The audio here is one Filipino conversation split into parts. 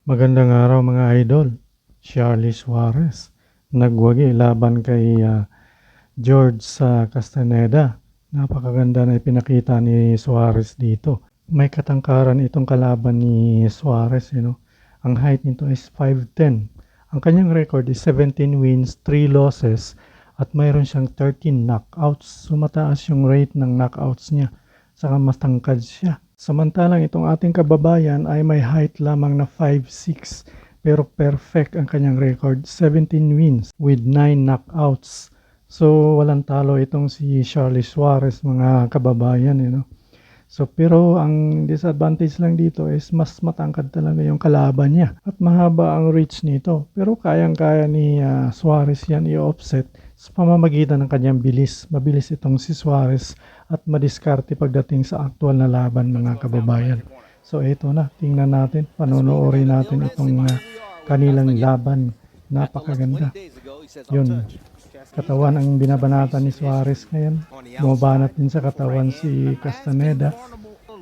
Magandang araw mga idol. Charlie Suarez nagwagi laban kay George sa Castaneda. Napakaganda na ipinakita ni Suarez dito. May katangkaran itong kalaban ni Suarez, Ang height nito is 5'10". Ang kanyang record is 17 wins, 3 losses at mayroon siyang 13 knockouts. So mataas yung rate ng knockouts niya. Saka mas tangkad siya. Samantalang itong ating kababayan ay may height lamang na 5'6", pero perfect ang kanyang record, 17 wins with 9 knockouts. So walang talo itong si Charlie Suarez mga kababayan, So pero ang disadvantage lang dito is mas matangkad talaga yung kalaban niya at mahaba ang reach nito. Pero kayang-kaya ni Suarez yan i-offset sa pamamagitan ng kanyang bilis. Mabilis itong si Suarez at madiskarte pagdating sa aktual na laban mga kababayan. So ito na, tingnan natin, panonoorin natin itong kanilang laban. Napakaganda. Yun, katawan ang binabanatan ni Suarez ngayon. Bumabanat din sa katawan si Castaneda.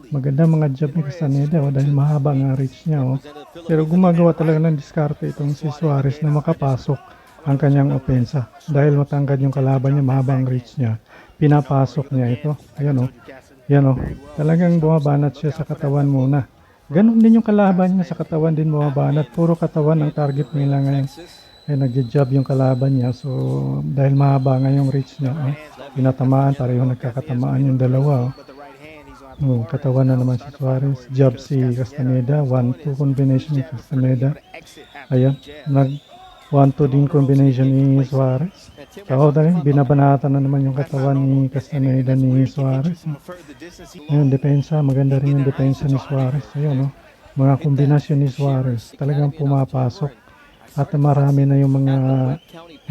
Maganda mga jab ni Castaneda dahil mahaba ang reach niya. Pero gumagawa talaga ng diskarte itong si Suarez na makapasok ang kanyang opensa. Dahil matangkad yung kalaban niya, mahaba ang reach niya. Pinapasok niya ito. Ayan Yan Talagang bumabanat siya sa katawan muna. Ganon din yung kalaban niya, sa katawan din bumabanat. Puro katawan ang target nila ngayon. Ay nagja-jab yung kalaban niya. So dahil mahaba nga yung reach niya, pinatamaan, pareho nagkakatamaan yung dalawa. Katawan na naman si Suarez. Jab si Castaneda, 1-2 combination ni Castaneda. Ayan, nag 1-2 din combination ni Suarez. So dahil binabanatan na naman yung katawan ni Castaneda ni Suarez. Ayun, depensa, maganda rin yung depensa ni Suarez. Ayun, mga kombinasyon ni Suarez, talagang pumapasok. At marami na yung mga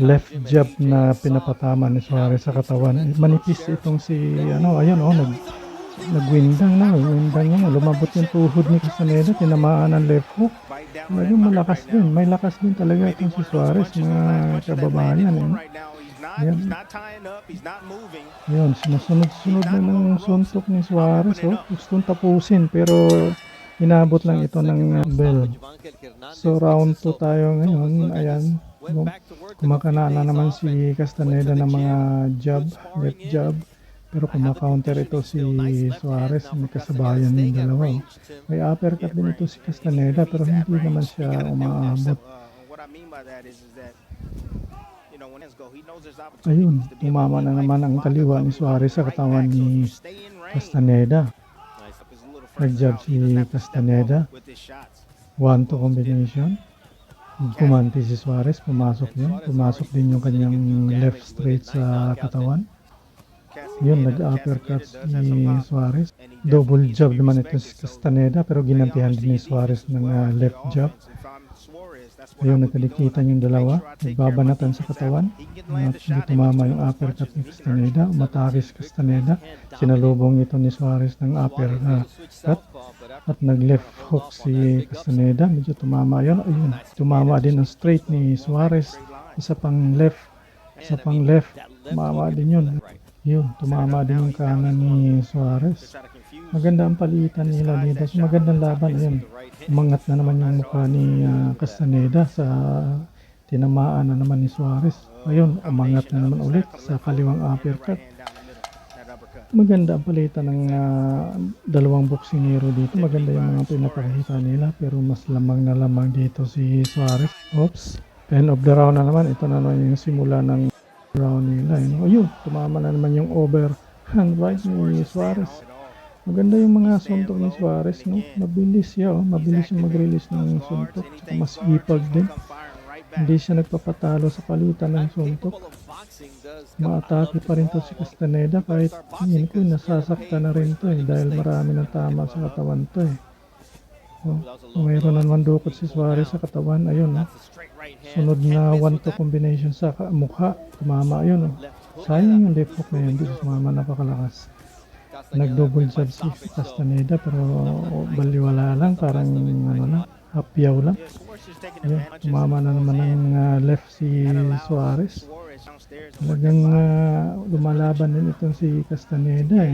left jab na pinapatama ni Suarez sa katawan. Manipis itong si, nagwindang niya. Lumabot yung tuhod ni Castaneda, tinamaan ang left hook. Ngayon malakas din, may lakas din talaga itong si Suarez, mga kababayan. Yan, sinusunod-sunod na ng suntok ni Suarez. Gustong tapusin pero inabot lang ito ng bell. So round 2 tayo ngayon. Ayan, kumakana na naman si Castaneda ng mga jab, left jab. Pero kumakaunter ito si Suarez, may kasabayan yung dalawa. May uppercut din ito si Castaneda pero hindi naman siya umaabot. Ayun, tumama na naman ang kaliwa ni Suarez sa katawan ni Castaneda. Nag-jab si Castaneda, 1-2 combination. Kumanti si Suarez, pumasok yun. Pumasok din yung kanyang left straight sa katawan. Yun, nag-uppercut si Suarez. Double jab naman ito si Castaneda pero ginantihan din ni Suarez ng left jab. Ayun, nagkalikitan yung dalawa. Nagbabanatan sa katawan. At hindi tumama yung uppercut ni Castaneda. Umatake si Castaneda. Sinalubong ito ni Suarez ng uppercut. At nag-left hook si Castaneda. Medyo tumama yun. Ayun, tumama din ang straight ni Suarez. Isa pang left. Tumama din yun. Yun, tumama din yung kanan ni Suarez. Maganda ang palitan nila dito. So, magandang laban. Ayun, umangat na naman yung mukha ni Castaneda sa tinamaan na naman ni Suarez. Ayun, umangat na naman ulit sa kaliwang uppercut. Maganda ang palitan ng dalawang boksingero dito. Maganda yung mga pinapakita nila pero mas lamang na lamang dito si Suarez. Oops, end of the round na naman. Ito na naman yung simula ng round nila. Ayun, tumama na naman yung overhand right ni Suarez. Maganda yung mga suntok ni Suarez, Mabilis siya, mabilis yung mag-release ng suntok. Tsaka mas ipag din. Hindi siya nagpapatalo sa palitan ng suntok. Maatake pa rin to si Castaneda kahit nasasakta na rin to dahil marami ng tama sa katawan to mayroon na naman dukot si Suarez sa katawan. Ayun, sunod na 1-2 combination sa mukha. Tumama yun. Sayang yung left hook na yun. Dito sumama, napakalakas. Nag-double jab si Castaneda pero baliwala lang. Parang hapyaw lang. Ayun, tumama na naman ng left si Suarez. Talagang lumalaban din itong si Castaneda.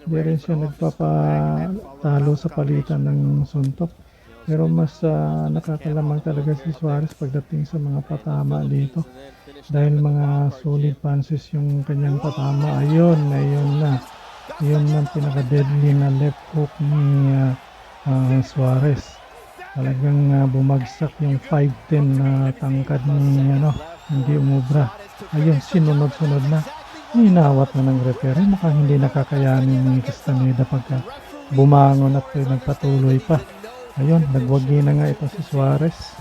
Hindi rin siya nagpapatalo sa palitan ng suntok. Pero mas nakakalamang talaga si Suarez pagdating sa mga patama dito. Dahil mga solid punches yung kanyang patama. Ayun na. Yun ang pinaka-deadly na left hook ni Suarez. Talagang bumagsak yung 5'10 na tangkad ni hindi umubra. Ayun, sinunod-sunod na. Inawat na ng referee. Mukhang hindi nakakayanin ni Castaneda pagka bumangon at nagpatuloy pa. Ayun, nagwagi na nga ito si Suarez.